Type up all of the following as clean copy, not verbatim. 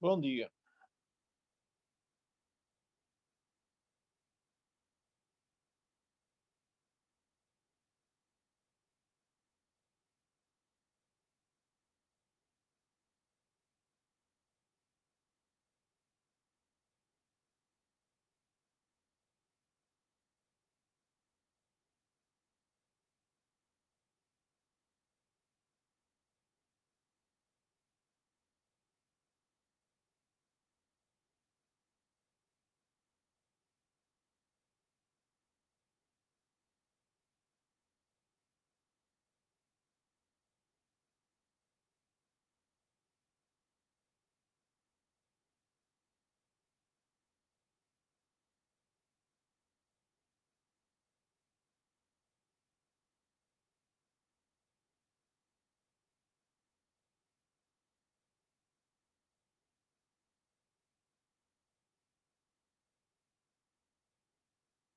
Bom dia.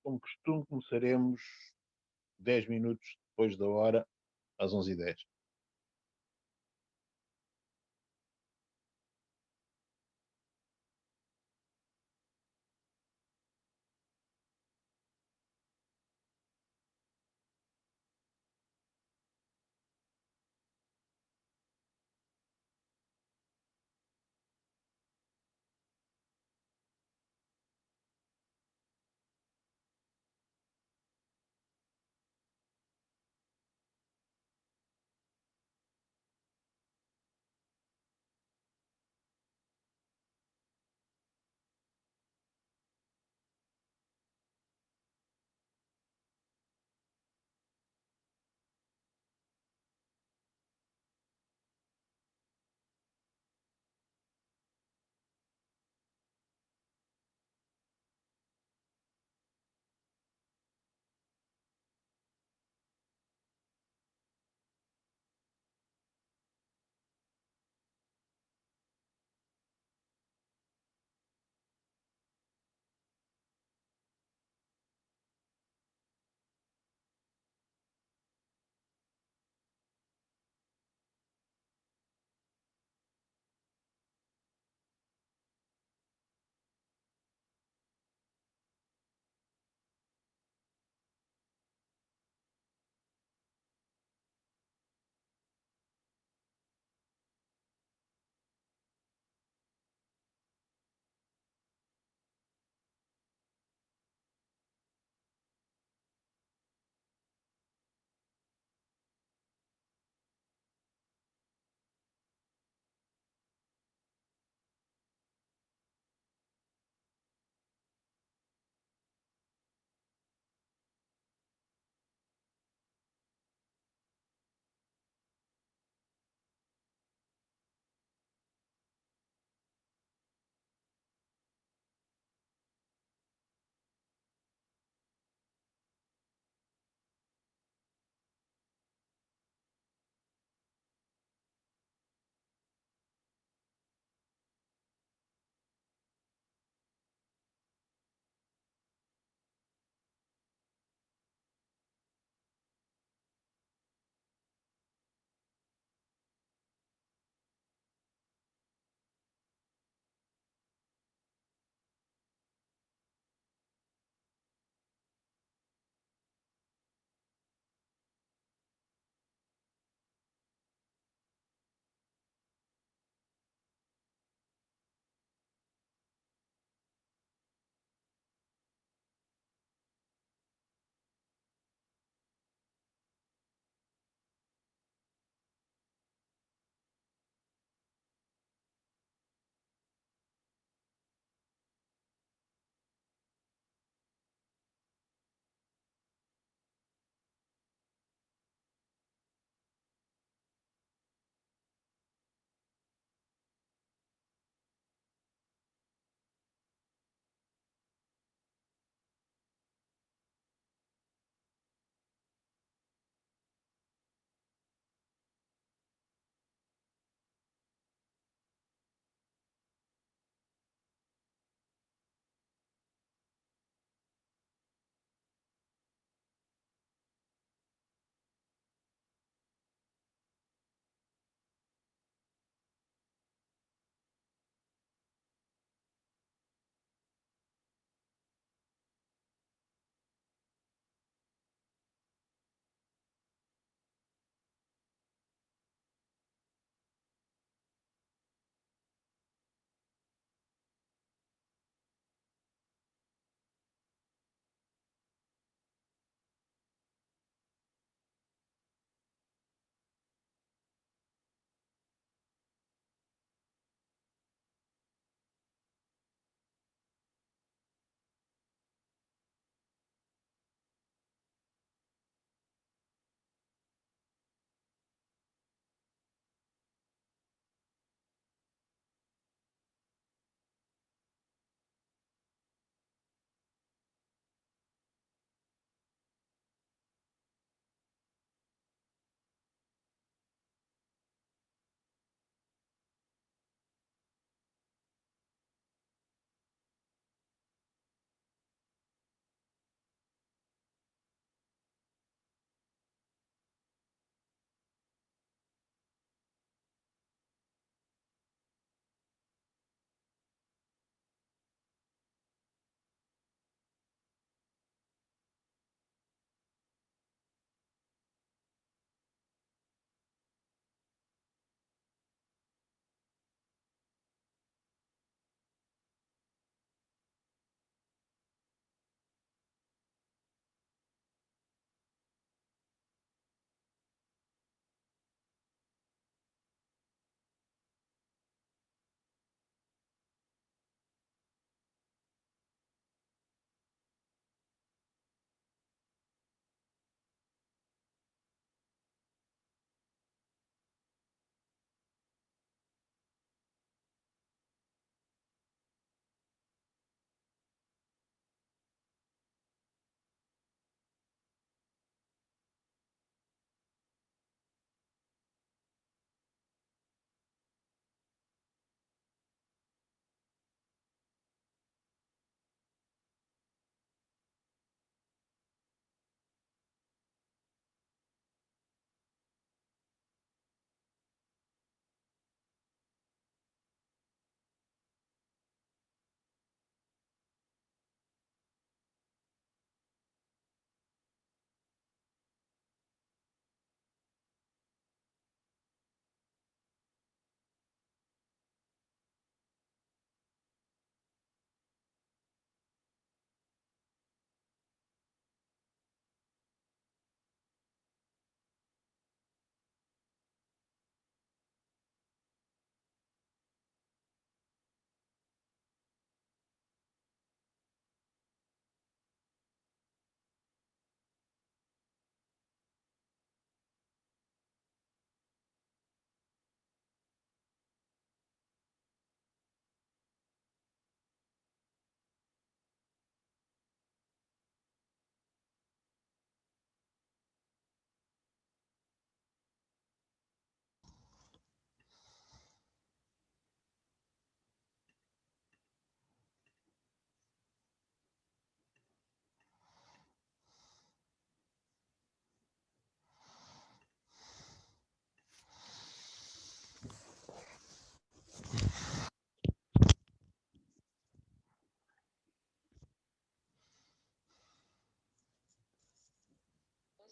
Como costume, começaremos 10 minutos depois da hora, às 11h10.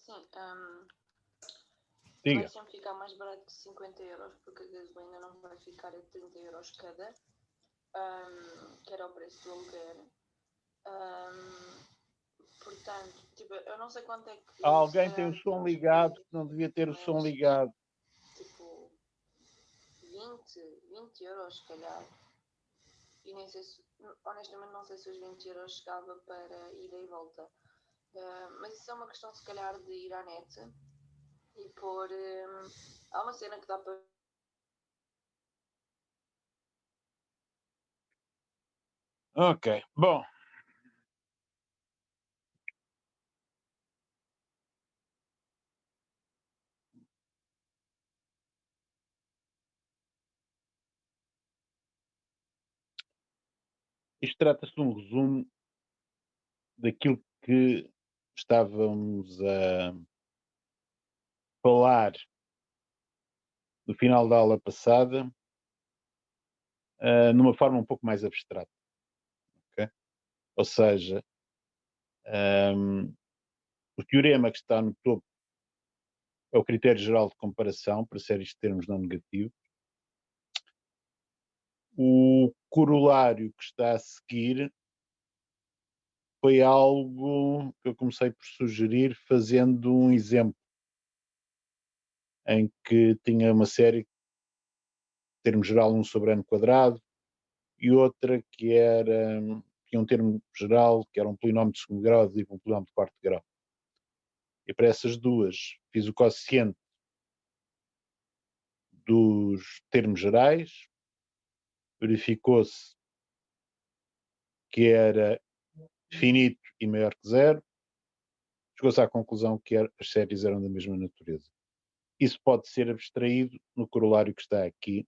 assim, Diga. vai sempre ficar mais barato que 50 euros, porque a gasolina não vai ficar a 30 euros cada, que era o preço do aluguer. Portanto, tipo, eu não sei quanto é que... Alguém tem o som ligado que não devia ter o som ligado. Tipo, 20 euros, se calhar. E nem sei se, honestamente, não sei se os 20 euros chegava para ida e volta. Mas isso é uma questão, se calhar, de ir à net e pôr. Há uma cena que dá para. Ok, bom. Isto trata-se de um resumo daquilo que estávamos a falar no final da aula passada, numa forma um pouco mais abstrata. Okay? Ou seja, o teorema que está no topo é o critério geral de comparação para séries de termos não negativos. O corolário que está a seguir foi algo que eu comecei por sugerir fazendo um exemplo em que tinha uma série, termo geral 1 sobre n quadrado, e outra que era, tinha um termo geral que era um polinómio de segundo grau e um polinómio de quarto grau. E para essas duas fiz o quociente dos termos gerais, verificou-se que era finito e maior que zero, chegou-se à conclusão que as séries eram da mesma natureza. Isso pode ser abstraído no corolário que está aqui.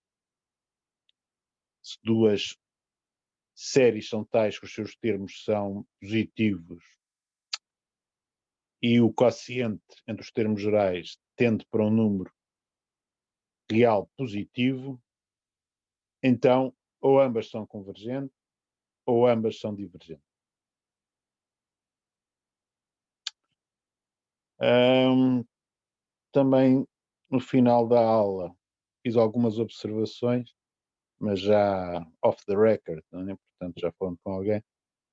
Se duas séries são tais que os seus termos são positivos e o quociente entre os termos gerais tende para um número real positivo, então ou ambas são convergentes ou ambas são divergentes. Também no final da aula fiz algumas observações, mas já off the record, não é? Portanto já falando com alguém,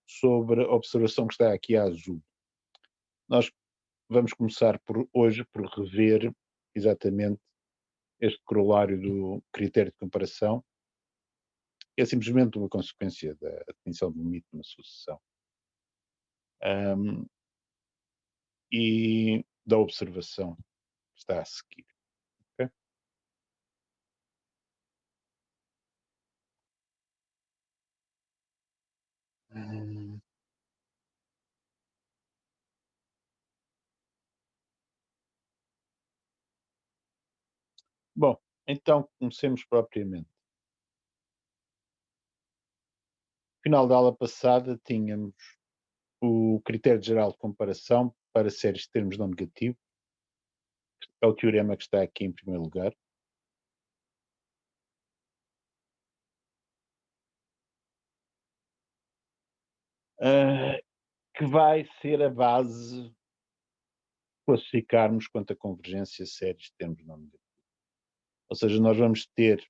sobre a observação que está aqui a azul. Nós vamos começar por hoje por rever exatamente este corolário do critério de comparação. É simplesmente uma consequência da definição do limite de uma sucessão. E da observação que está a seguir. Okay? Bom, então comecemos propriamente. No final da aula passada tínhamos o critério geral de comparação para séries de termos não negativos. É o teorema que está aqui em primeiro lugar. Que vai ser a base classificarmos quanto a convergência de séries de termos não negativos. Ou seja, nós vamos ter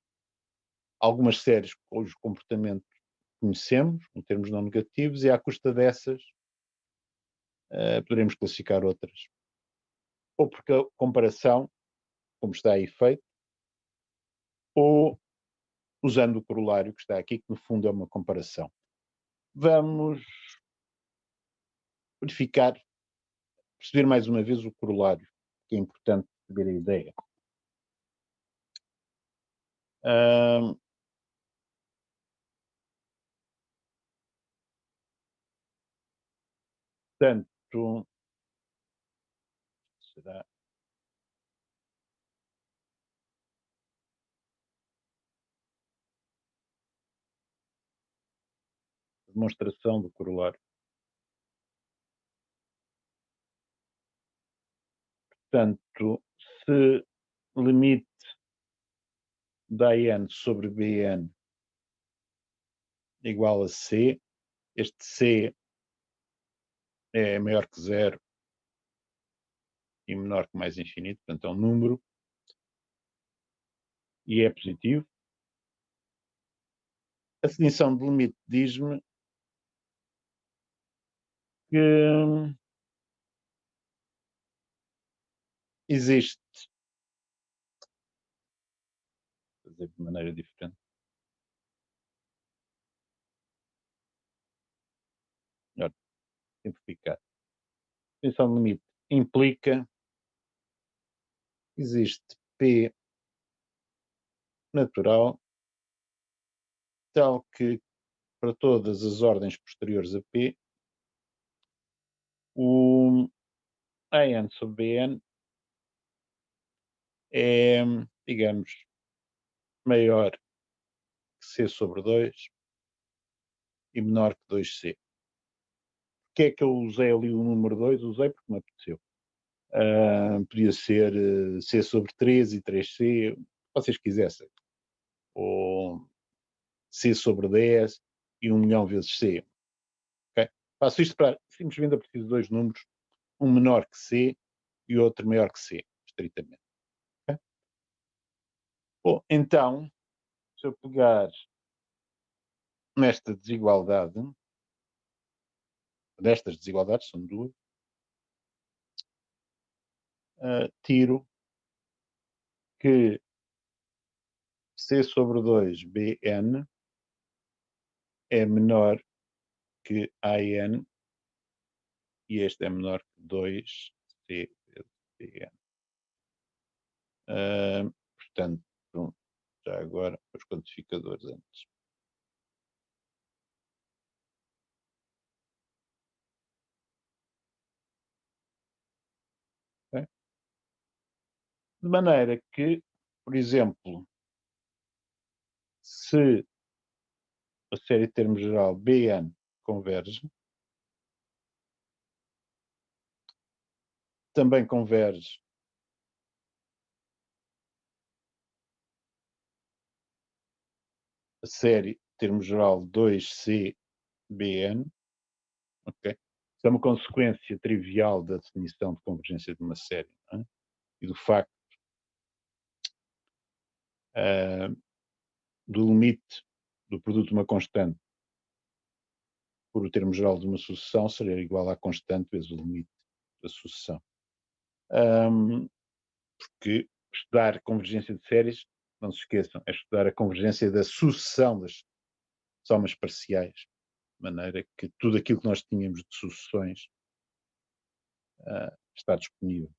algumas séries cujo comportamento conhecemos, em termos não negativos, e à custa dessas poderemos classificar outras. Ou porque a comparação, como está aí feito, ou usando o corolário que está aqui, que no fundo é uma comparação. Vamos verificar, perceber mais uma vez o corolário, que é importante saber a ideia. Portanto, será a demonstração do corolário. Portanto, se limite da n sobre bn igual a c, este c é maior que zero e menor que mais infinito, portanto é um número e é positivo. A definição de limite diz-me que existe, vou dizer de maneira diferente, melhor simplificar. A definição de limite implica que existe P natural, tal que para todas as ordens posteriores a P, o AN sobre BN é, digamos, maior que C sobre 2 e menor que 2C. Porquê é que eu usei ali o número 2? Usei porque me apeteceu. Podia ser C sobre 3 e 3C, se vocês quisessem. Ou C sobre 10 e 1 milhão vezes C. Okay? Faço isto para simplesmente eu preciso de dois números, um menor que C e outro maior que C, estritamente. Okay? Bom, então, se eu pegar nesta desigualdade, destas desigualdades, são duas, tiro que C sobre 2 Bn é menor que AN e este é menor que 2C vezes Bn. Portanto, já agora os quantificadores antes. Okay? De maneira que, por exemplo, se a série de termo geral Bn converge, também converge a série de termo geral 2CBn, ok? Isso é uma consequência trivial da definição de convergência de uma série, não é? E do facto do limite do produto de uma constante por o termo geral de uma sucessão seria igual à constante vezes o limite da sucessão. Porque estudar convergência de séries, não se esqueçam, é estudar a convergência da sucessão das somas parciais, de maneira que tudo aquilo que nós tínhamos de sucessões está disponível.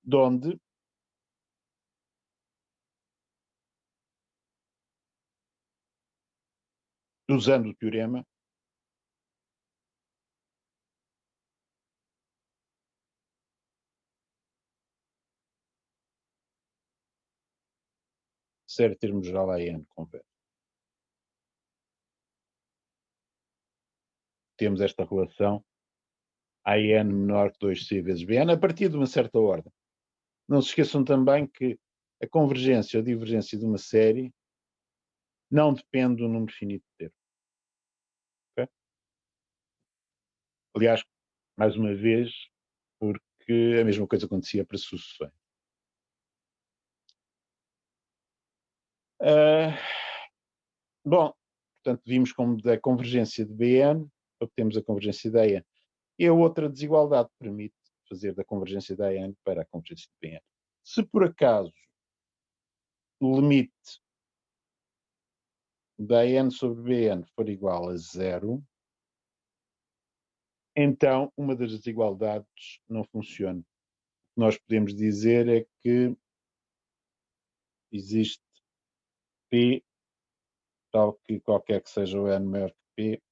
De onde usando o teorema, série de termos geral AN converge. Temos esta relação AN menor que 2C vezes BN a partir de uma certa ordem. Não se esqueçam também que a convergência ou divergência de uma série não depende do número finito de termos. Okay? Aliás, mais uma vez, porque a mesma coisa acontecia para sucessões. Bom, portanto, vimos como da convergência de Bn obtemos a convergência da AN. E a outra desigualdade permite fazer da convergência da AN para a convergência de Bn. Se por acaso o limite da AN sobre Bn for igual a zero, então uma das desigualdades não funciona. O que nós podemos dizer é que existe P, tal que qualquer que seja o N maior que P,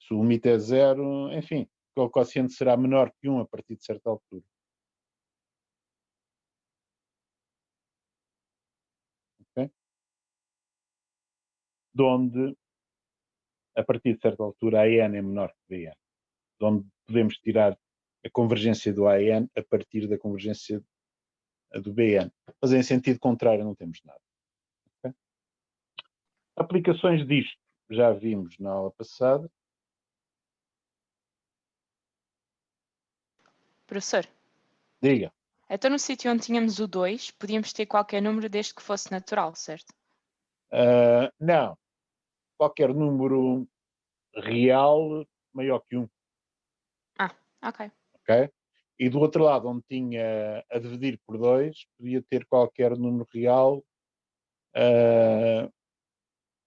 se o limite é zero, enfim, o quociente será menor que 1 a partir de certa altura. Okay? De onde, a partir de certa altura, a AN é menor que BN. De onde podemos tirar a convergência do AN a partir da convergência do BN. Mas em sentido contrário não temos nada. Okay? Aplicações disto já vimos na aula passada. Professor, Diga. então no sítio onde tínhamos o 2, podíamos ter qualquer número desde que fosse natural, certo? Não. Qualquer número real maior que 1. Ok. Ok? E do outro lado, onde tinha a dividir por 2, podia ter qualquer número real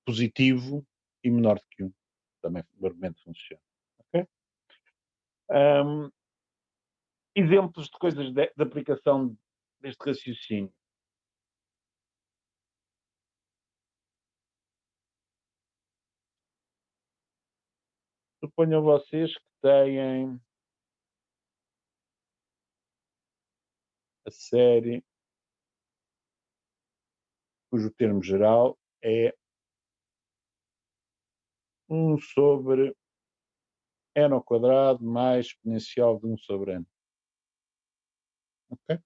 positivo e menor do que 1. Também o argumento funciona. Ok? Ahm, exemplos de coisas de aplicação deste raciocínio. Suponham vocês que têm a série cujo termo geral é 1 sobre n ao quadrado mais exponencial de 1 sobre n. Ok?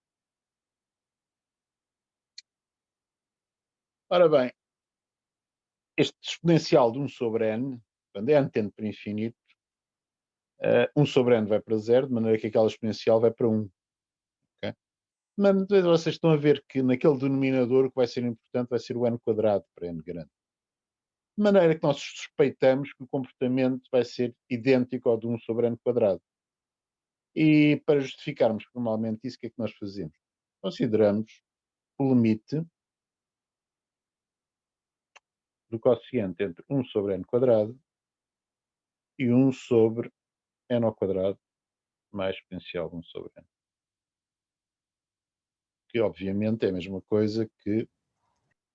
Ora bem, este exponencial de 1 sobre n, quando n tende para infinito, 1 sobre n vai para 0, de maneira que aquela exponencial vai para 1. Ok? Mas vocês estão a ver que naquele denominador o que vai ser importante vai ser o n quadrado para n grande. De maneira que nós suspeitamos que o comportamento vai ser idêntico ao de 1 sobre n quadrado. E para justificarmos formalmente isso, o que é que nós fazemos? Consideramos o limite do quociente entre 1 sobre n quadrado e 1 sobre n ao quadrado mais exponencial de 1 sobre n. Que obviamente é a mesma coisa que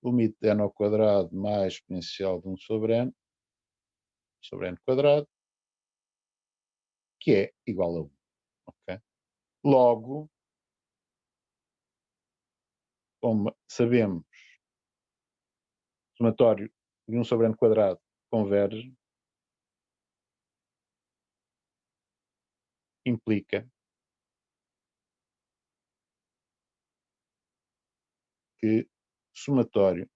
o limite de n ao quadrado mais exponencial de 1 sobre n quadrado, que é igual a 1. Okay? Logo, como sabemos, o somatório de 1 sobre n quadrado converge, implica que somatório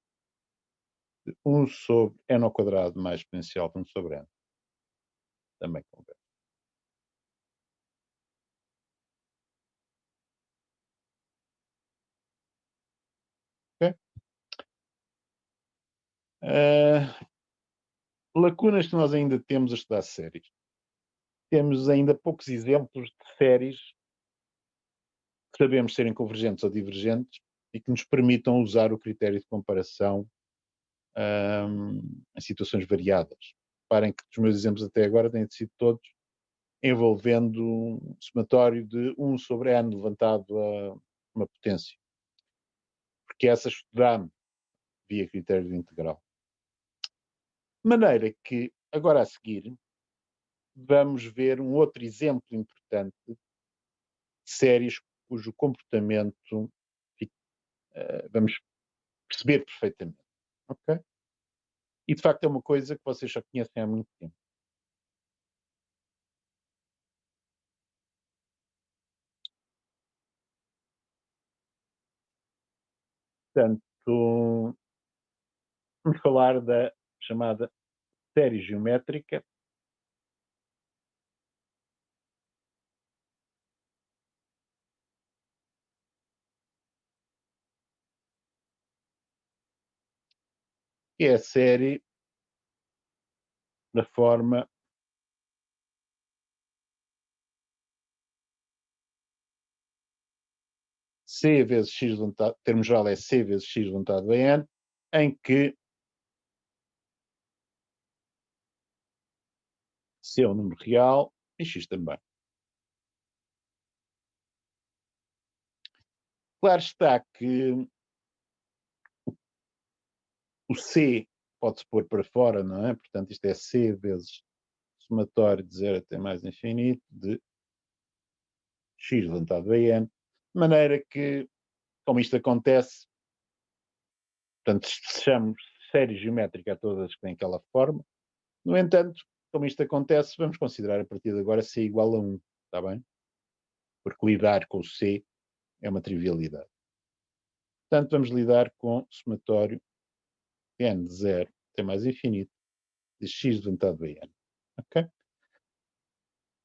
de 1 sobre n ao quadrado mais exponencial de 1 sobre n também converge. Okay? Lacunas que nós ainda temos a estudar séries. Temos ainda poucos exemplos de séries que sabemos serem convergentes ou divergentes e que nos permitam usar o critério de comparação em situações variadas. Reparem que os meus exemplos até agora têm sido todos envolvendo um somatório de 1 sobre n levantado a uma potência. Porque essa estudamos via critério de integral. De maneira que, agora a seguir, vamos ver um outro exemplo importante de séries cujo comportamento vamos perceber perfeitamente. Ok? E de facto é uma coisa que vocês já conhecem há muito tempo. Portanto, vamos falar da chamada série geométrica, que é a série da forma C vezes x levantado, o termo geral é C vezes x levantado a n, em que C é um número real e x também. Claro está que o C pode-se pôr para fora, não é? Portanto, isto é C vezes somatório de 0 até mais infinito de x levantado a n, de maneira que, como isto acontece, portanto, chamamos série geométrica a todas que têm aquela forma. No entanto, como isto acontece, vamos considerar a partir de agora C igual a 1, está bem? Porque lidar com o C é uma trivialidade. Portanto, vamos lidar com o somatório n de 0 até mais infinito de x levantado a n. Ok?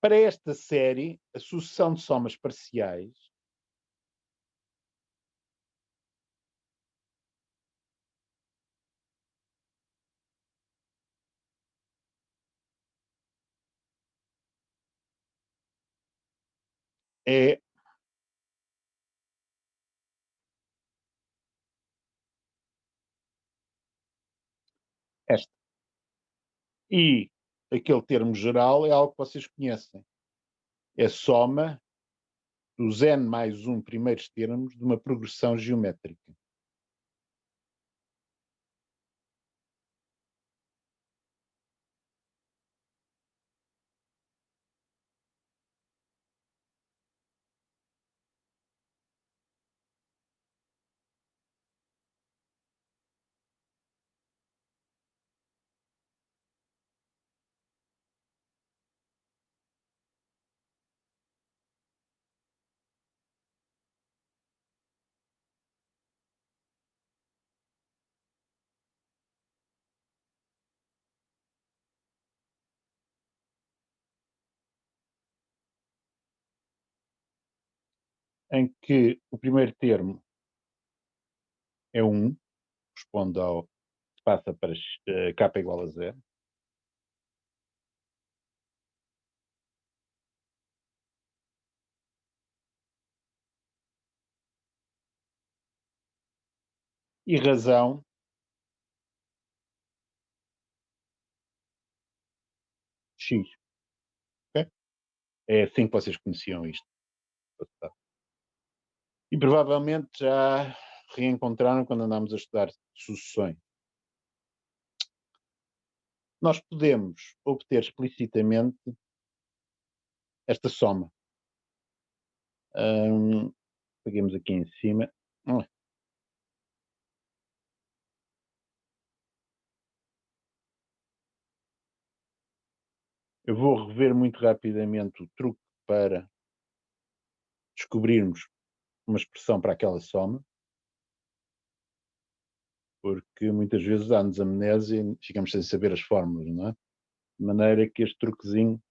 Para esta série, a sucessão de somas parciais é esta. E aquele termo geral é algo que vocês conhecem. É a soma dos n mais 1 primeiros termos de uma progressão geométrica. Em que o primeiro termo é 1, corresponde ao passa para k igual a 0. E razão x. Okay? É assim que vocês conheciam isto. E provavelmente já reencontraram quando andámos a estudar sucessões. Nós podemos obter explicitamente esta soma. Peguemos aqui em cima. Eu vou rever muito rapidamente o truque para descobrirmos uma expressão para aquela soma, porque muitas vezes dá-nos amnésia e ficamos sem saber as fórmulas, não é? De maneira que este truquezinho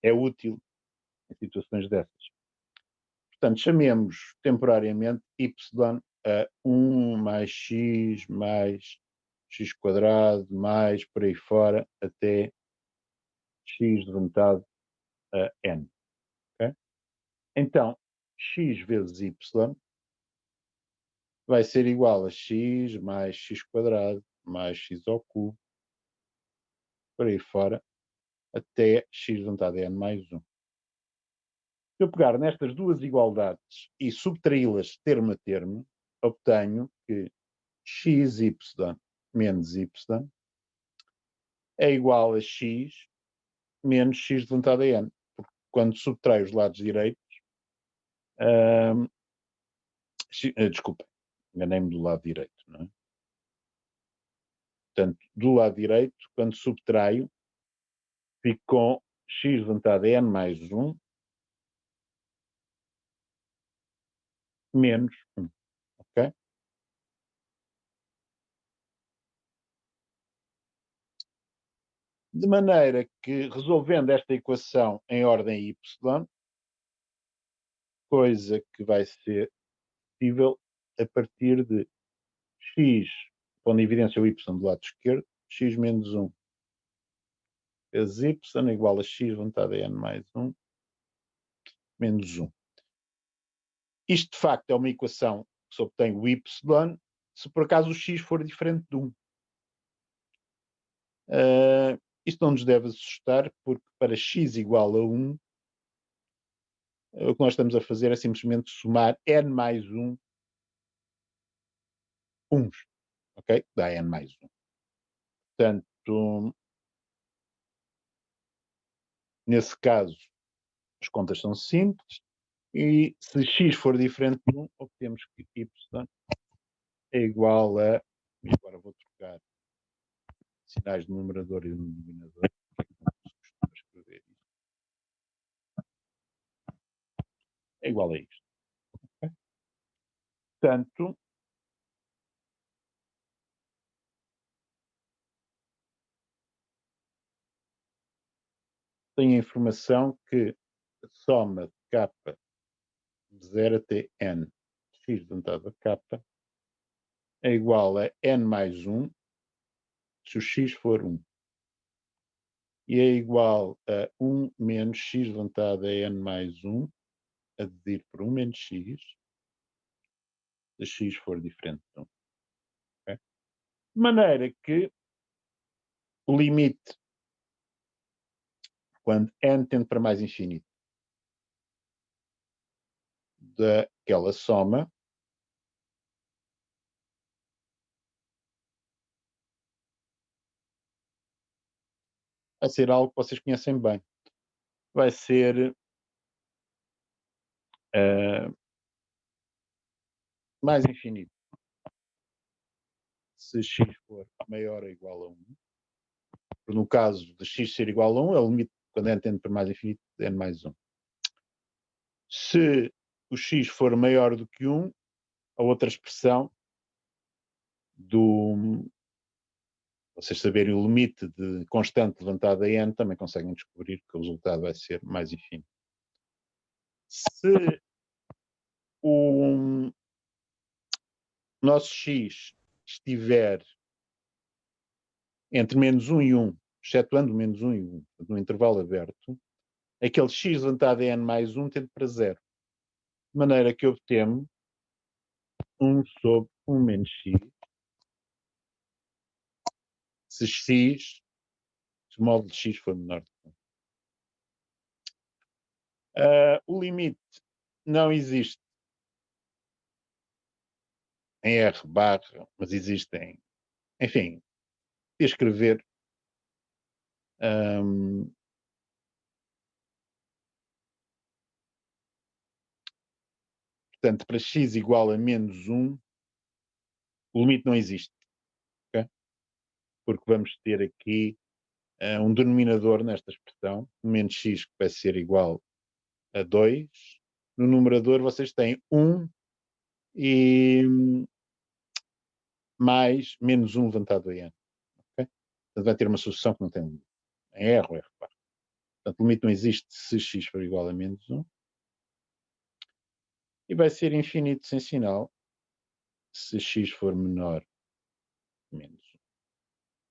é útil em situações dessas. Portanto, chamemos temporariamente y a 1 mais x mais por aí fora até x levantado a n. Okay? Então, x vezes y vai ser igual a x mais x mais x ao cubo, por aí fora, até x levantado a n mais 1. Se eu pegar nestas duas igualdades e subtraí-las termo a termo, obtenho que xy menos y é igual a x menos x levantado a n. Porque quando subtraio os lados direitos, desculpa, enganei-me do lado direito, não é? Portanto, do lado direito, quando subtraio, fico com x levantado a n mais 1 menos 1. Ok? De maneira que, resolvendo esta equação em ordem y, coisa que vai ser possível a partir de x, pondo em evidência o y do lado esquerdo, x menos 1 vezes y é igual a x levantado a n mais 1 menos 1. Isto, de facto, é uma equação que se obtém o y se por acaso o x for diferente de 1. Isto não nos deve assustar, porque para x igual a 1, o que nós estamos a fazer é simplesmente somar n mais 1 uns. Ok? Dá n mais 1. Portanto, nesse caso, as contas são simples. E se x for diferente de 1, obtemos que y é igual a. E agora vou trocar sinais de numerador e de denominador. Escrever isto. É igual a isto. Okay? Portanto, tem a informação que a soma de k de 0 até n x levantado a k é igual a n mais 1 se o x for 1. E é igual a 1 menos x levantado a n mais 1 a dividir por 1 menos x, se x for diferente de 1. Okay? De maneira que o limite, quando n tende para mais infinito, daquela soma vai ser algo que vocês conhecem bem. Vai ser mais infinito se x for maior ou igual a 1. No caso de x ser igual a 1, é o limite quando n tende para mais infinito de n mais 1. Se o x for maior do que 1, a outra expressão vocês saberem o limite de constante levantado a n, também conseguem descobrir que o resultado vai ser mais infinito. Se o nosso x estiver entre menos 1 e 1, excetuando menos 1 e 1, no intervalo aberto, aquele x levantado a n mais 1 tende para 0. De maneira que obtemos 1 sobre 1 menos x, se o módulo de x for menor que 1. O limite não existe em R barra, mas existe em, enfim, escrever portanto, para x igual a menos 1, o limite não existe. Okay? Porque vamos ter aqui um denominador nesta expressão, menos x que vai ser igual a 2. No numerador vocês têm 1 e mais menos 1 levantado a n. Okay? Portanto, vai ter uma solução que não tem limite. Em R ou R par. Portanto, o limite não existe se x for igual a menos 1. E vai ser infinito sem sinal se x for menor que menos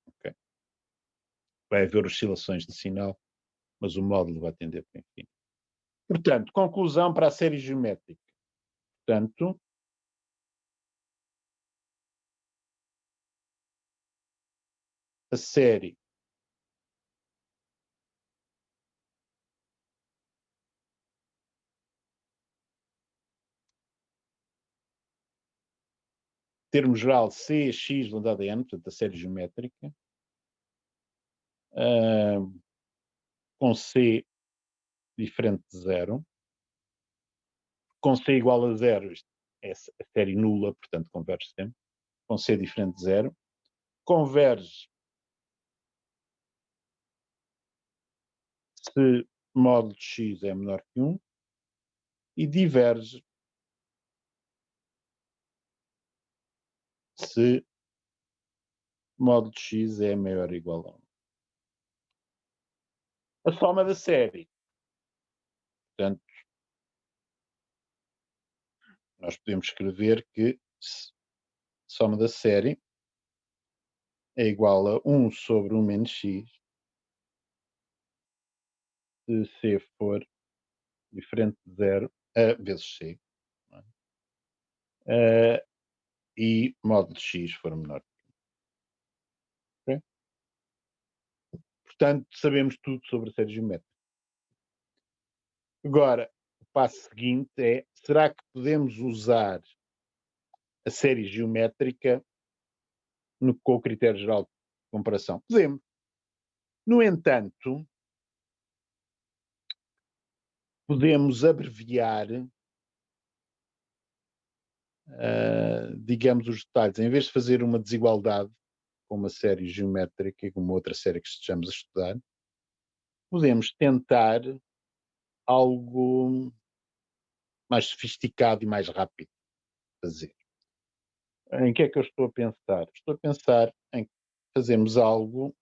1. Okay? Vai haver oscilações de sinal, mas o módulo vai tender para infinito. Portanto, conclusão para a série geométrica. Portanto, a série termo geral C, X, lambda n, portanto, a série geométrica, com C diferente de 0, com C igual a 0, é a série nula, portanto, converge sempre, com C diferente de 0, converge se módulo de X é menor que 1 e diverge se módulo de X é maior ou igual a 1. A soma da série. Portanto, nós podemos escrever que a soma da série é igual a 1 sobre 1 menos x, se C for diferente de 0, vezes C, e módulo de x for menor. Okay? Portanto, sabemos tudo sobre a série geométrica. Agora, o passo seguinte é, será que podemos usar a série geométrica com o critério geral de comparação? Podemos. No entanto, podemos abreviar, digamos, os detalhes. Em vez de fazer uma desigualdade com uma série geométrica e com uma outra série que estejamos a estudar, podemos tentar algo mais sofisticado e mais rápido de fazer. Em que é que eu estou a pensar? Estou a pensar em fazermos algo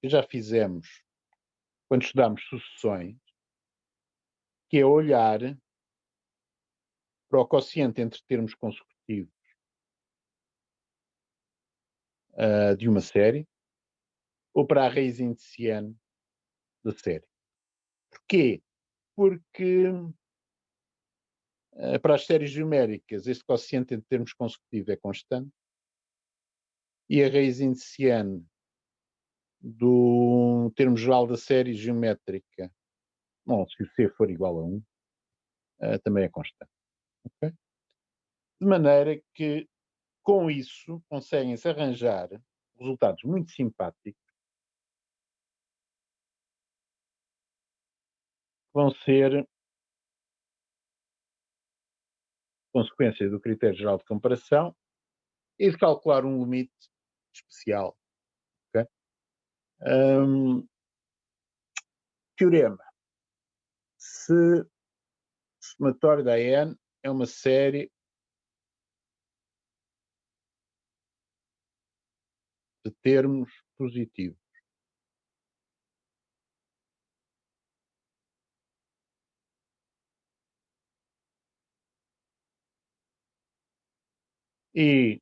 que já fizemos quando estudamos sucessões, que é olhar para o quociente entre termos consecutivos de uma série ou para a raiz indiciane da série. Porquê? Porque para as séries geoméricas este quociente entre termos consecutivos é constante e a raiz indiciane do termo geral da série geométrica, bom, se o C for igual a 1, também é constante. Okay? De maneira que, com isso, conseguem-se arranjar resultados muito simpáticos que vão ser consequência do critério geral de comparação e de calcular um limite especial. Okay? Teorema. Se o somatório da n é uma série de termos positivos. E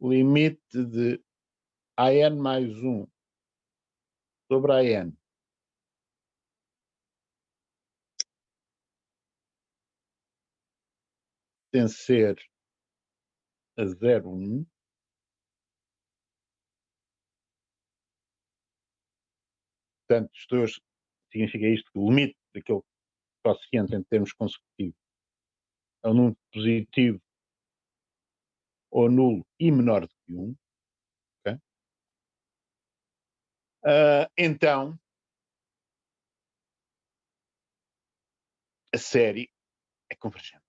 o limite de AN mais 1 sobre AN tem de ser a 0,1. Portanto, significa isto que o limite daquele quociente em termos consecutivos é um número positivo ou nulo e menor do que 1. Okay? Então, a série é convergente.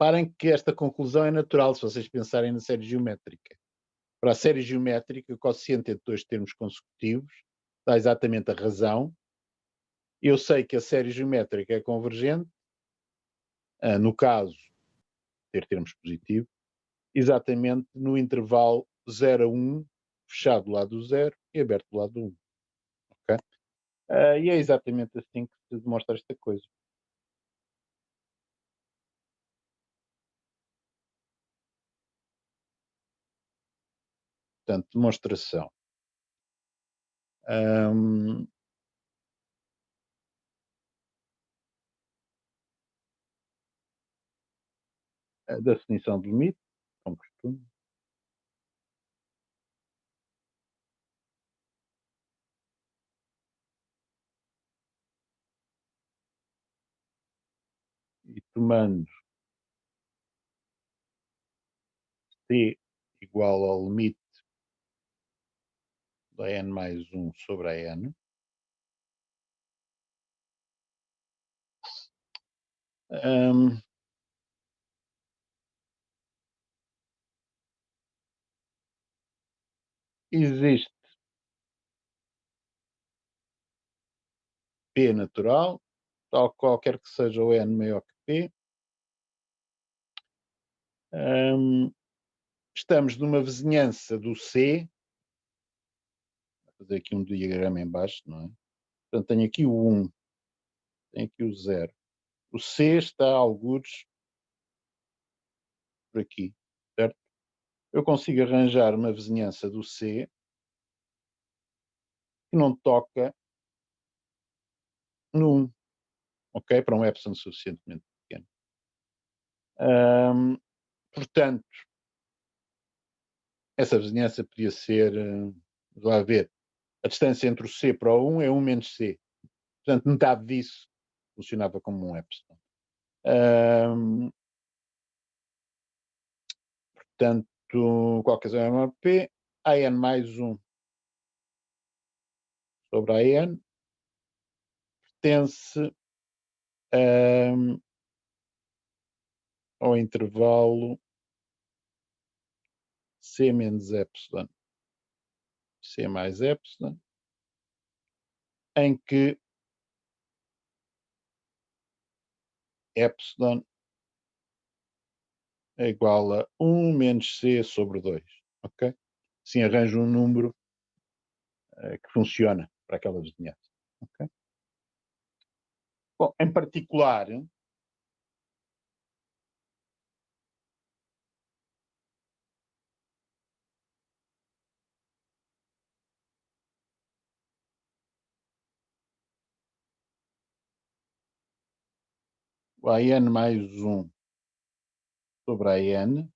Reparem que esta conclusão é natural se vocês pensarem na série geométrica. Para a série geométrica, o quociente entre dois termos consecutivos dá exatamente a razão. Eu sei que a série geométrica é convergente, no caso, ter termos positivos, exatamente no intervalo 0 a 1, fechado do lado do 0 e aberto do lado do 1. Okay? E é exatamente assim que se demonstra esta coisa. Portanto, demonstração. A definição do limite, como costume. E tomando t igual ao limite da n mais 1 sobre a n, existe P natural, tal qualquer que seja o n maior que P. Estamos numa vizinhança do C. Vou fazer aqui um diagrama em baixo, não é? Portanto, tenho aqui o 1, tenho aqui o 0. O C está a algures por aqui, certo? Eu consigo arranjar uma vizinhança do C que não toca no 1, ok? Para um epsilon suficientemente pequeno. Portanto, essa vizinhança podia ser, lá ver, a distância entre o C para o 1 é 1 menos C. Portanto, metade disso funcionava como um epsilon. Portanto, qual que é a maior P? AN mais 1 sobre AN pertence ao intervalo C menos epsilon, C mais epsilon, em que epsilon é igual a 1 menos c sobre 2. Ok? Assim arranjo um número que funciona para aquela vizinhança. Ok? Bom, em particular, o AN mais 1 sobre AN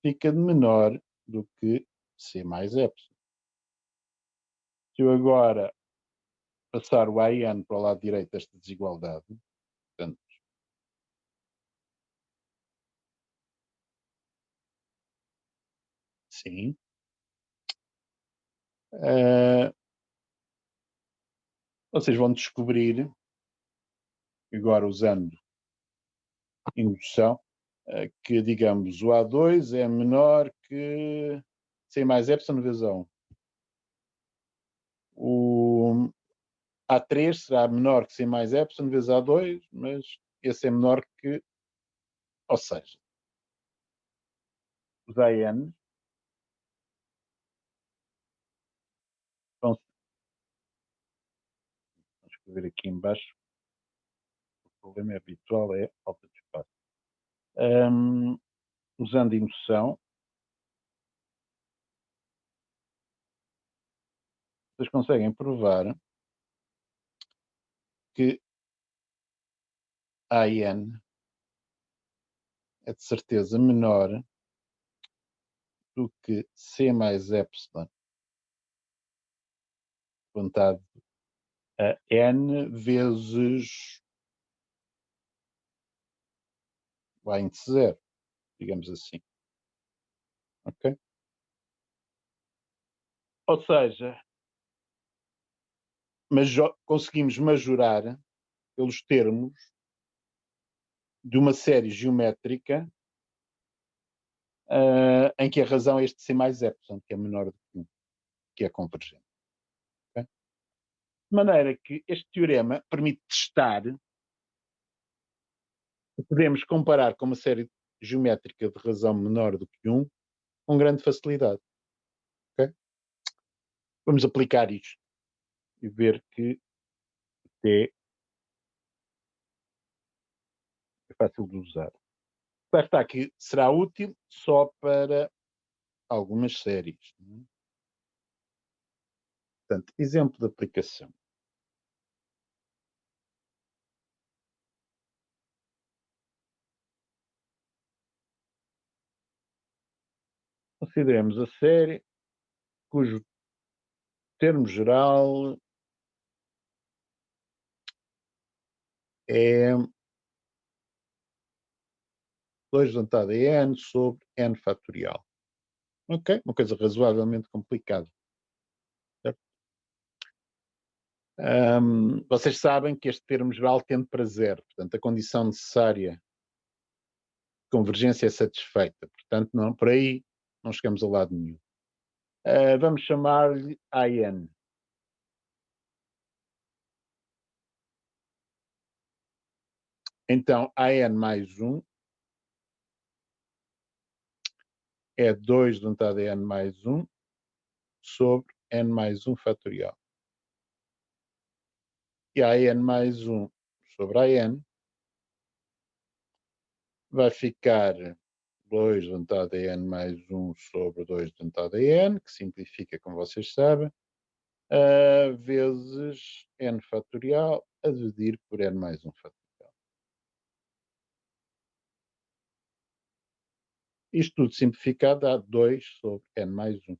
fica de menor do que C mais epsilon. Se eu agora passar o AN para o lado direito desta desigualdade, portanto, sim, vocês vão descobrir, agora usando indução, que, digamos, o A2 é menor que C mais epsilon vezes A1. O A3 será menor que C mais epsilon vezes A2, mas esse é menor que, ou seja, os AN vão escrever aqui em baixo, o problema habitual é a falta de espaço. Usando indução, vocês conseguem provar que AN é de certeza menor do que C mais epsilon levantado a N vezes o A índice zero, digamos assim. Ok? Ou seja, conseguimos majorar pelos termos de uma série geométrica em que a razão é este C mais epsilon, que é menor do que 1, que é convergente. Okay? De maneira que este teorema permite testar, podemos comparar com uma série geométrica de razão menor do que 1 com grande facilidade. Okay? Vamos aplicar isto e ver que é fácil de usar. Lá está, que será útil só para algumas séries. Não é? Portanto, exemplo de aplicação. Consideremos a série cujo termo geral é 2 levantado a n sobre n fatorial. Ok? Uma coisa razoavelmente complicada. Certo? Vocês sabem que este termo geral tende para zero. Portanto, a condição necessária de convergência é satisfeita. Portanto, não, por aí não chegamos a lado nenhum. Vamos chamar-lhe AN. Então, AN mais 1 é 2 levantado a n mais 1 sobre n mais 1 fatorial. E a n mais 1 sobre a n vai ficar 2 levantado a n mais 1 sobre 2 levantado a n, que simplifica, como vocês sabem, vezes n fatorial a dividir por n mais 1 fatorial. Isto tudo simplificado dá 2 sobre n mais 1.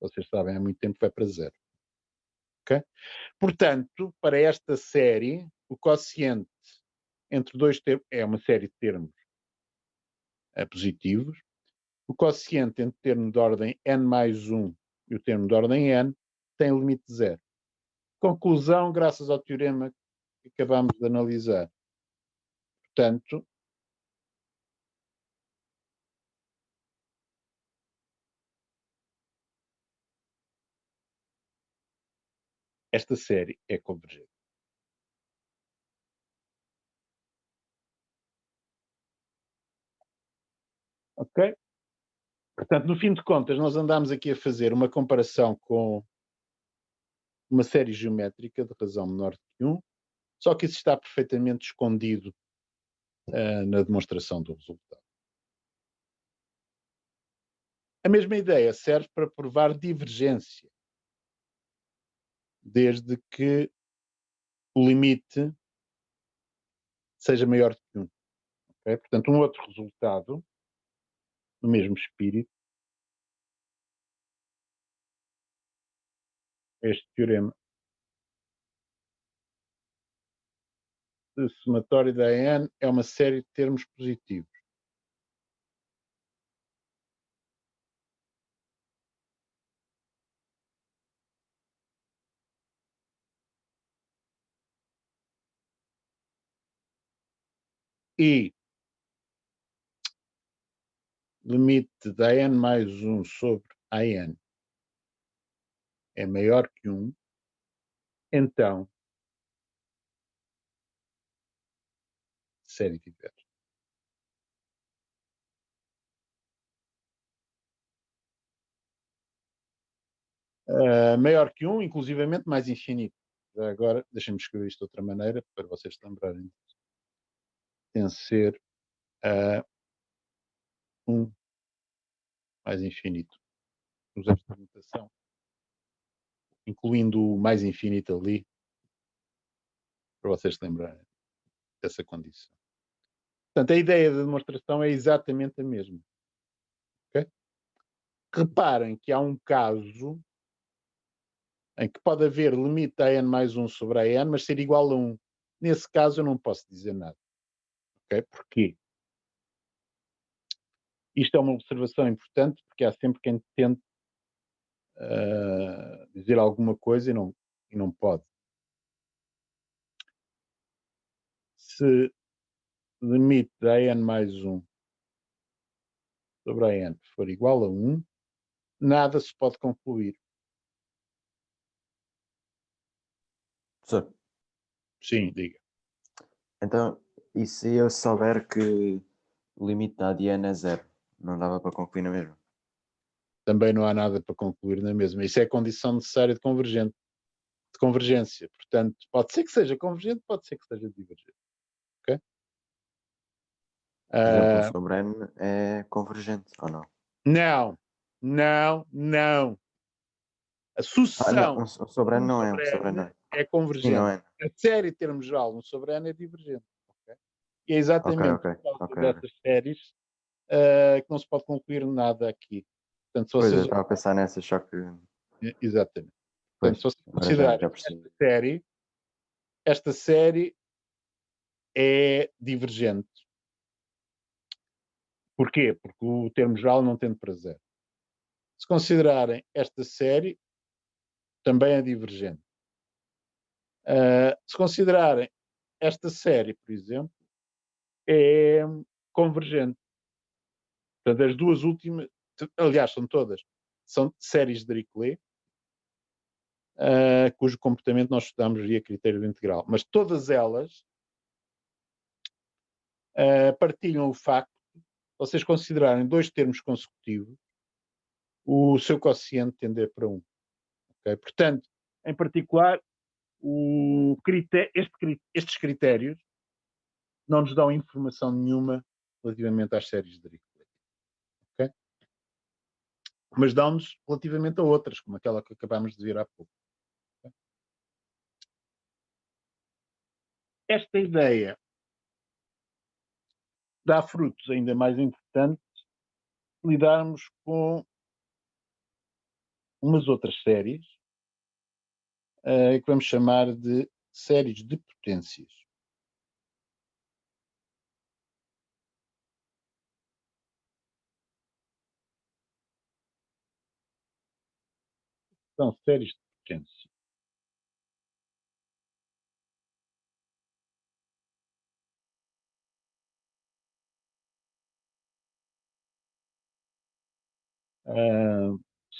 Vocês sabem, há muito tempo vai para zero. Okay? Portanto, para esta série, o quociente entre dois termos é uma série de termos positivos. O quociente entre o termo de ordem n mais 1 e o termo de ordem n tem limite de zero. Conclusão, graças ao teorema que acabamos de analisar. Portanto, esta série é convergente. Ok? Portanto, no fim de contas, nós andamos aqui a fazer uma comparação com uma série geométrica de razão menor que 1, só que isso está perfeitamente escondido na demonstração do resultado. A mesma ideia serve para provar divergência, desde que o limite seja maior que 1. Okay? Portanto, um outro resultado, no mesmo espírito, é este teorema. O somatório da n é uma série de termos positivos. E limite da n mais 1 sobre a n é maior que 1, então série diverge. Maior que 1, inclusivamente mais infinito. Já agora, deixem-me escrever isto de outra maneira, para vocês se lembrarem. Tem de ser 1 mais infinito. Usamos esta notação, incluindo o mais infinito ali, para vocês se lembrarem dessa condição. Portanto, a ideia da demonstração é exatamente a mesma. Okay? Reparem que há um caso em que pode haver limite a n mais 1 sobre a n, mas ser igual a 1. Nesse caso eu não posso dizer nada. Okay? Porquê? Isto é uma observação importante, porque há sempre quem tente dizer alguma coisa e não pode. Se limite da n mais 1 sobre a n for igual a 1, nada se pode concluir. Professor, Sim, diga. então, e se eu souber que o limite da ADN é 0? Não dava para concluir na mesma? Também não há nada para concluir na mesma. Isso é a condição necessária de convergência. Portanto, pode ser que seja convergente, pode ser que seja divergente. Ok? Por exemplo, o sobre N é convergente, ou não? Não, não, não. A sucessão Não, o sobre N não é, o sobre N não é. é convergente. Sim, não é. A série de termos geral, um sobre N é divergente. Okay? E é Ok, exatamente ok, por causa ok. dessas séries que não se pode concluir nada aqui. Portanto, se Pois, eu vocês... estava a pensar nessa, só que... Exatamente. Pois, Portanto, se vocês agora já considerarem percebi. esta série é divergente. Porquê? Porque o termo geral não tende para zero. Se considerarem esta série, também é divergente. Se considerarem esta série, por exemplo, é convergente. Portanto, as duas últimas, aliás, são todas, são séries de Dirichlet, cujo comportamento nós estudamos via critério integral. Mas todas elas partilham o facto de vocês considerarem dois termos consecutivos, o seu quociente tender para 1. Okay? Portanto, em particular, estes critérios não nos dão informação nenhuma relativamente às séries de Dirichlet. Okay? Mas dão-nos relativamente a outras, como aquela que acabámos de ver há pouco. Okay? Esta ideia dá frutos ainda mais importantes se lidarmos com umas outras séries que vamos chamar de séries de potências. São séries de potência.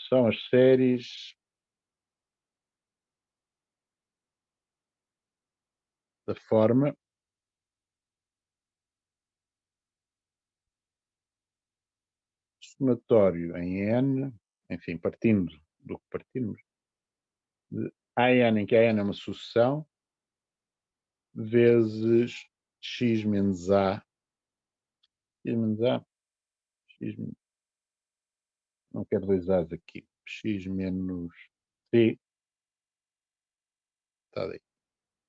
São as séries da forma somatório em n, enfim, partindo do que partimos, de AN em que AN é uma sucessão, vezes x menos A, x menos A, x, não quero dois A's aqui, x menos C, está daí,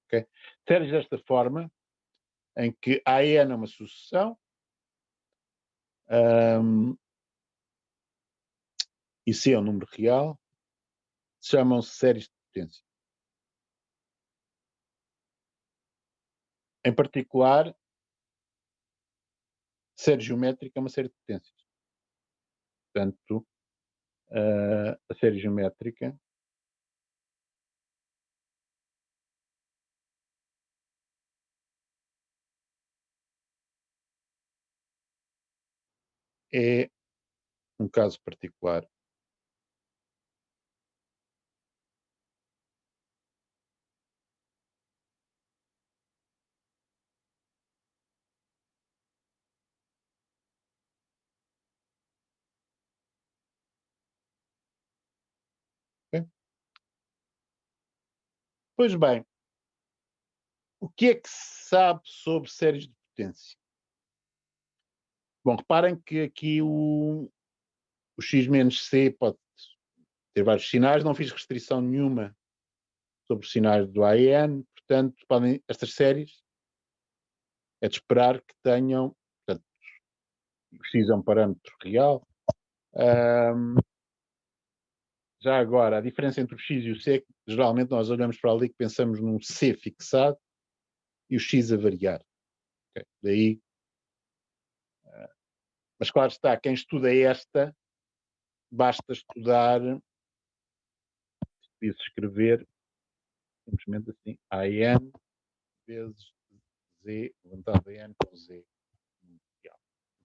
ok? Séries desta forma, em que AN é uma sucessão, e C é um número real, chamam-se séries de potência. Em particular, série geométrica é uma série de potências. Portanto, a série geométrica é um caso particular. Okay? Pois bem, o que é que se sabe sobre séries de potência? Bom, reparem que aqui o x menos c pode ter vários sinais, não fiz restrição nenhuma sobre os sinais do AEN, portanto, estas séries é de esperar que tenham, portanto, o x é um parâmetro real. Já agora, a diferença entre o x e o c, geralmente nós olhamos para ali que pensamos num c fixado e o x a variar. Okay? Daí, mas claro está, quem estuda esta, basta estudar, se escrever, simplesmente assim, AN vezes Z, levantado AN com Z.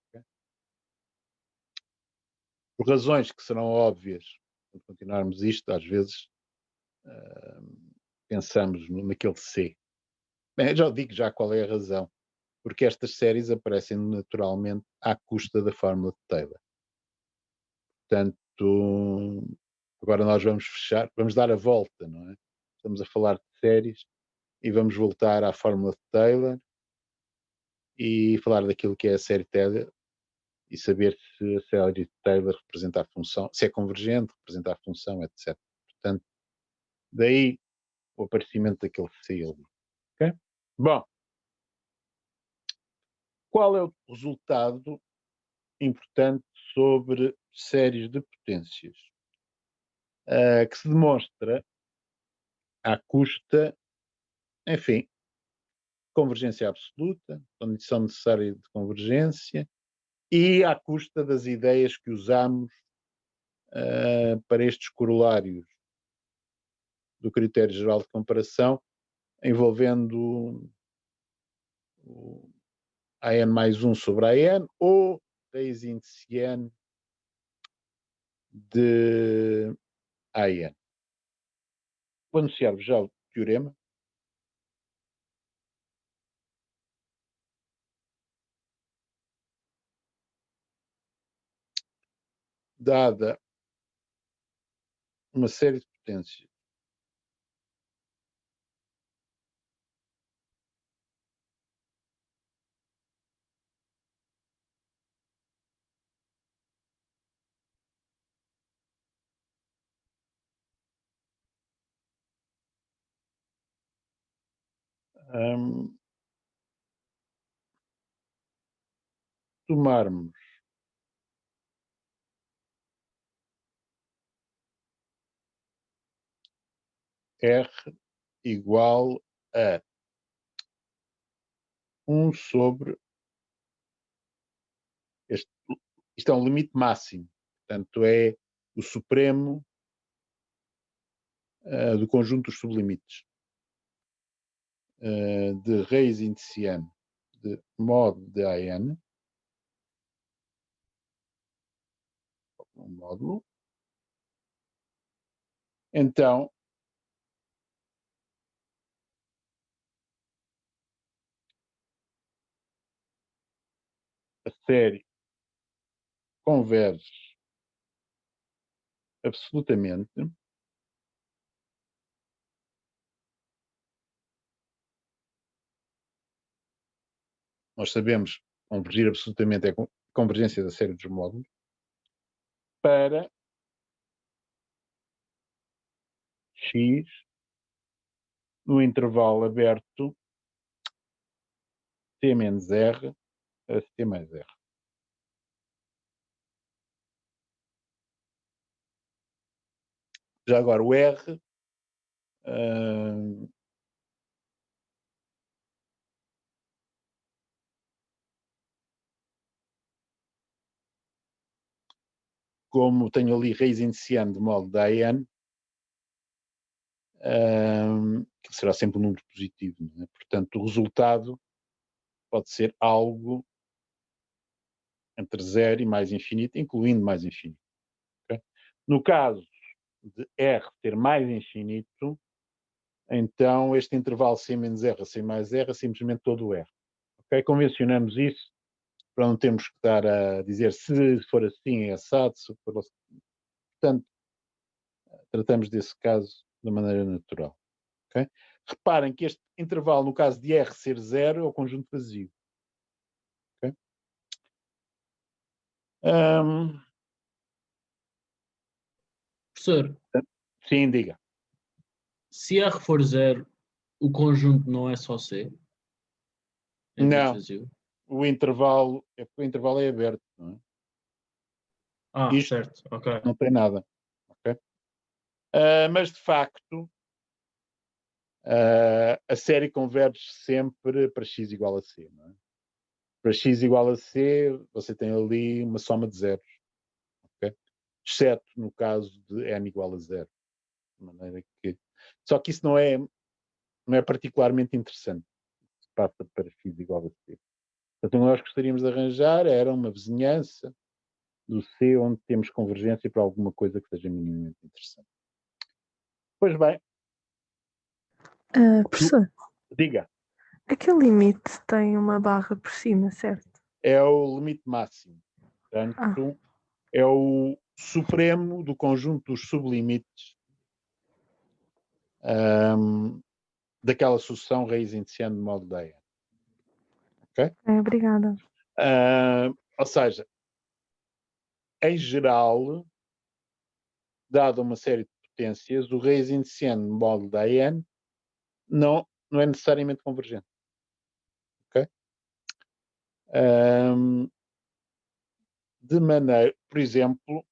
Okay? Por razões que serão óbvias, quando continuarmos isto, às vezes pensamos naquele C. Bem, já digo já qual é a razão. Porque estas séries aparecem naturalmente à custa da fórmula de Taylor. Portanto, agora nós vamos fechar, vamos dar a volta, não é? Estamos a falar de séries e vamos voltar à fórmula de Taylor e falar daquilo que é a série Taylor e saber se a série de Taylor representa a função, se é convergente, representa a função, etc. Portanto, daí o aparecimento daquele C ali. Okay? Bom, qual é o resultado importante sobre séries de potências? Que se demonstra à custa, enfim, convergência absoluta, condição necessária de convergência, e à custa das ideias que usamos para estes corolários do critério geral de comparação, envolvendo o AN mais 1 sobre AN ou raiz índice N de AN. Vou anunciar-vos já o teorema. Dada uma série de potências tomarmos R igual a 1 sobre isto é um limite máximo, portanto é o supremo do conjunto dos sublimites de raiz índice N de mod de AN, um módulo. Então, a série converge absolutamente nós sabemos convergir absolutamente é a convergência da série dos módulos para x no intervalo aberto t menos r a t mais r. Já agora o r como tenho ali raiz indiciando de modo da n, que será sempre um número positivo, não é? Portanto, o resultado pode ser algo entre 0 e mais infinito, incluindo mais infinito. Okay? No caso de r ter mais infinito, então este intervalo c menos r, c mais r é simplesmente todo o r. Okay? Convencionamos isso para não termos que estar a dizer se for assim é assado, se for assim. Portanto, tratamos desse caso de maneira natural. Okay? Reparem que este intervalo, no caso de R ser 0, é o conjunto vazio. Okay? Professor, Sim, diga. se R for 0, o conjunto não é só C? É Não. vazio? O intervalo é aberto. Não é? Isto Certo, ok. não tem nada. Okay? Mas, de facto, a série converge sempre para x igual a c. Não é? Para x igual a c, você tem ali uma soma de zeros. Okay? Exceto no caso de n igual a 0. De maneira que... Só que isso não é particularmente interessante. Se passa para x igual a c. Portanto, nós gostaríamos de arranjar era uma vizinhança do C onde temos convergência para alguma coisa que seja minimamente interessante. Pois bem. Professor, Diga. aquele limite tem uma barra por cima, certo? É o limite máximo. Portanto, é o supremo do conjunto dos sublimites daquela sucessão raiz indiciando de modo da n. Ok? Obrigada. Ou seja, em geral, dada uma série de potências, o raiz indiciando de modo da n não é necessariamente convergente. Ok? De maneira, por exemplo,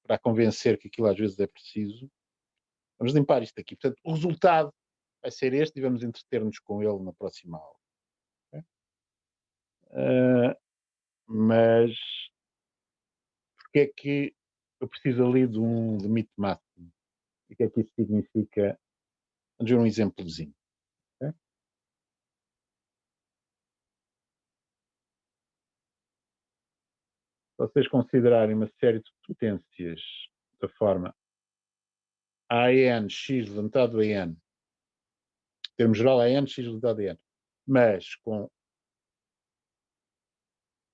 para convencer que aquilo às vezes é preciso, vamos limpar isto aqui. Portanto, o resultado vai ser este e vamos entreter-nos com ele na próxima aula. Okay? Mas porque é que eu preciso ali de um limite máximo? O que é que isso significa? Vamos ver um exemplozinho. Okay? Se vocês considerarem uma série de potências da forma AN x levantado a n, em termos geral, AN x levantado a n, mas com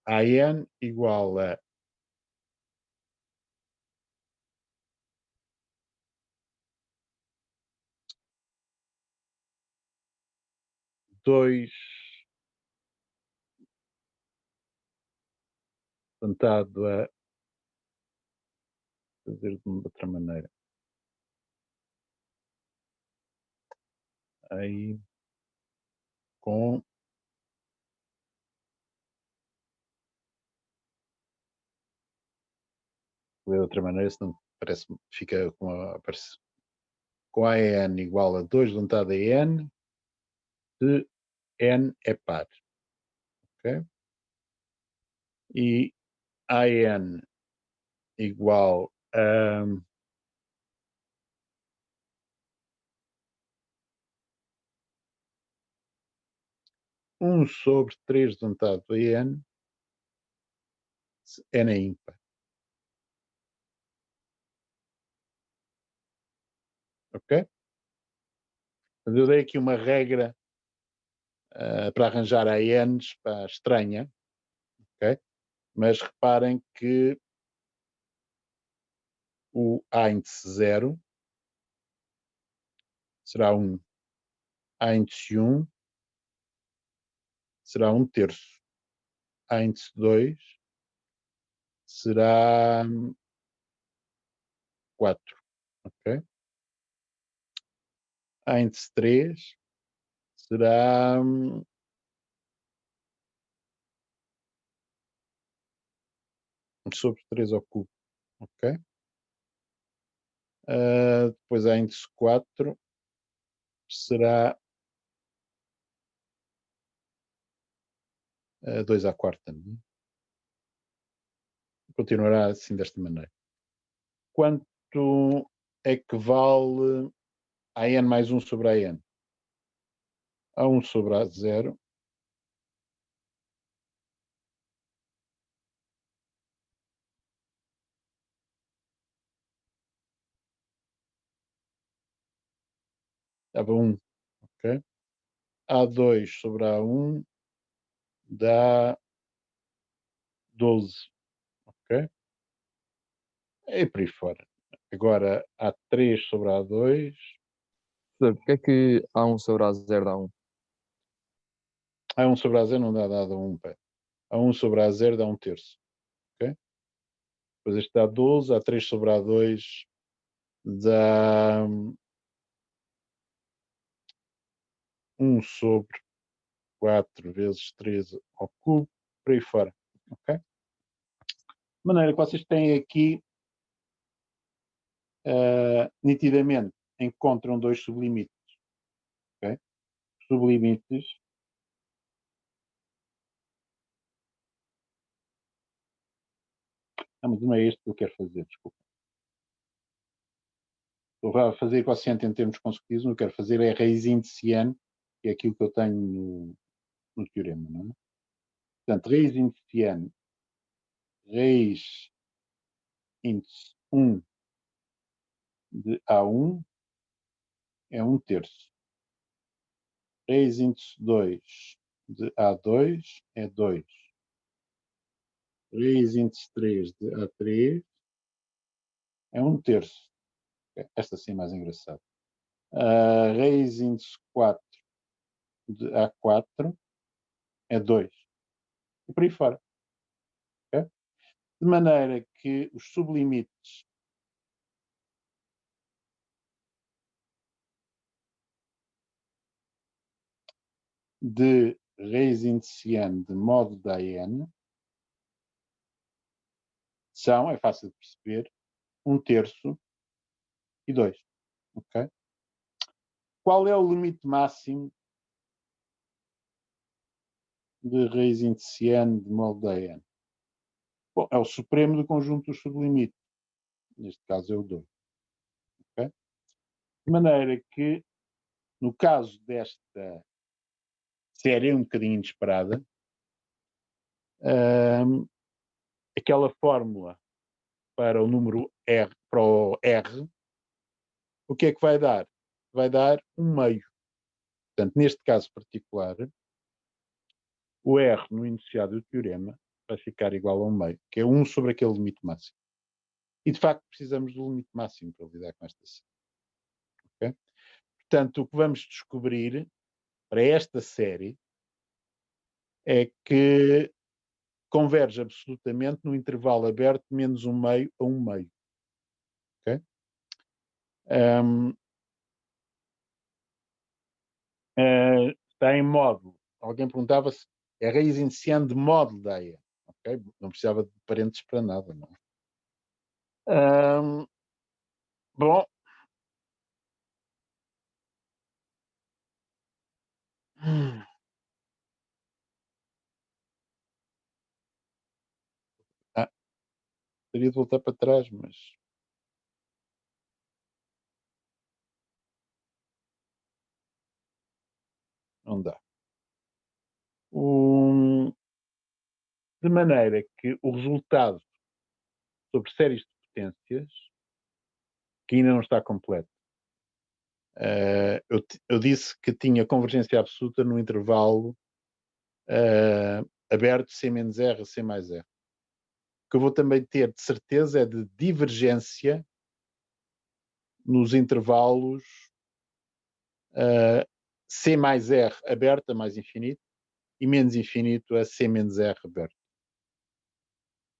AN igual a dois levantado a fazer de uma outra maneira. Aí com de outra maneira, senão parece fica com a n igual a 2 levantado a n, se n é par. Ok? E a n igual a 1 sobre 3 levantado a n, se n é ímpar. Ok? Mas eu dei aqui uma regra para arranjar a n's estranha, ok? Mas reparem que o A índice 0 será 1. A índice 1 será 1/3. A índice 2 será 4. Ok? A índice 3 será 1/3 ao cubo. Ok? Depois a índice 4 será 2/4. Não é? Continuará assim desta maneira. Quanto é que vale a n mais 1 sobre a n? A 1 sobre a 0 dava 1. Ok? A2 sobre A1 dá 12. Ok? E por aí fora. Agora A3 sobre A2. Porque é que A1 sobre A0 dá 1? A1 sobre A0 não dá dado 1. Pé. A1 sobre A0 dá 1/3. Ok? Depois este dá 12. A3 sobre A2 dá 1 sobre 4 vezes 3 ao cubo, por aí fora. Ok? De maneira que vocês têm aqui, nitidamente, encontram dois sublimites. Ok? Sublimites mas não é este que eu quero fazer, desculpa. Estou a fazer quociente em termos consecutivos, o que eu quero fazer é a raiz índice n, que é aquilo que eu tenho no teorema, não é? Portanto, raiz índice n, raiz índice 1 de A1 é 1/3. Raiz índice 2 de A2 é 2. Raiz índice 3 de A3 é 1/3. Esta sim é mais engraçada. Raiz índice 4 de A4 é 2. E por aí fora. Okay? De maneira que os sublimites de raiz índice n de modo da n são, é fácil de perceber, 1/3 e 2. Okay? Qual é o limite máximo de raiz índice n de modo da n? Bom, é o supremo do conjunto dos sublimites. Neste caso é o 2. Okay? De maneira que, no caso desta série um bocadinho inesperada, aquela fórmula para o número R, para o R, o que é que vai dar? Vai dar 1/2. Portanto, neste caso particular, o R no enunciado do teorema vai ficar igual a 1/2, que é 1 sobre aquele limite máximo. E, de facto, precisamos do limite máximo para lidar com esta série. Okay? Portanto, o que vamos descobrir para esta série é que converge absolutamente no intervalo aberto de menos 1/2 a 1/2. Okay? Está em módulo. Alguém perguntava se é raiz iniciante de módulo da AE. Okay? Não precisava de parênteses para nada. Não é? Bom. Teria de voltar para trás, mas não dá. De maneira que o resultado sobre séries de potências, que ainda não está completo, eu disse que tinha convergência absoluta no intervalo aberto C menos R, C mais R. O que eu vou também ter de certeza é de divergência nos intervalos C mais R aberta mais infinito e menos infinito a C menos R aberto.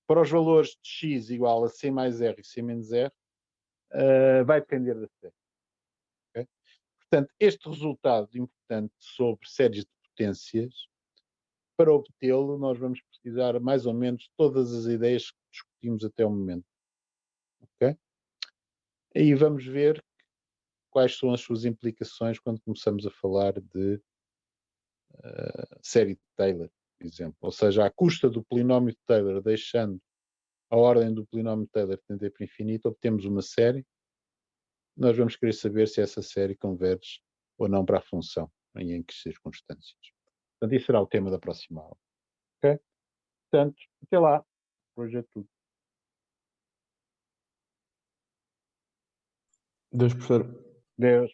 Para os valores de x igual a C mais R e C menos R, vai depender da série. Okay? Portanto, este resultado importante sobre séries de potências, para obtê-lo, nós vamos precisar mais ou menos todas as ideias que discutimos até o momento. Okay? Aí vamos ver quais são as suas implicações quando começamos a falar de série de Taylor, por exemplo. Ou seja, à custa do polinómio de Taylor, deixando a ordem do polinómio de Taylor tender para infinito, obtemos uma série. Nós vamos querer saber se essa série converge ou não para a função, em que circunstâncias. Portanto, isso será o tema da próxima aula. Ok? Portanto, até lá. Hoje é tudo. Deus, professor. Deus.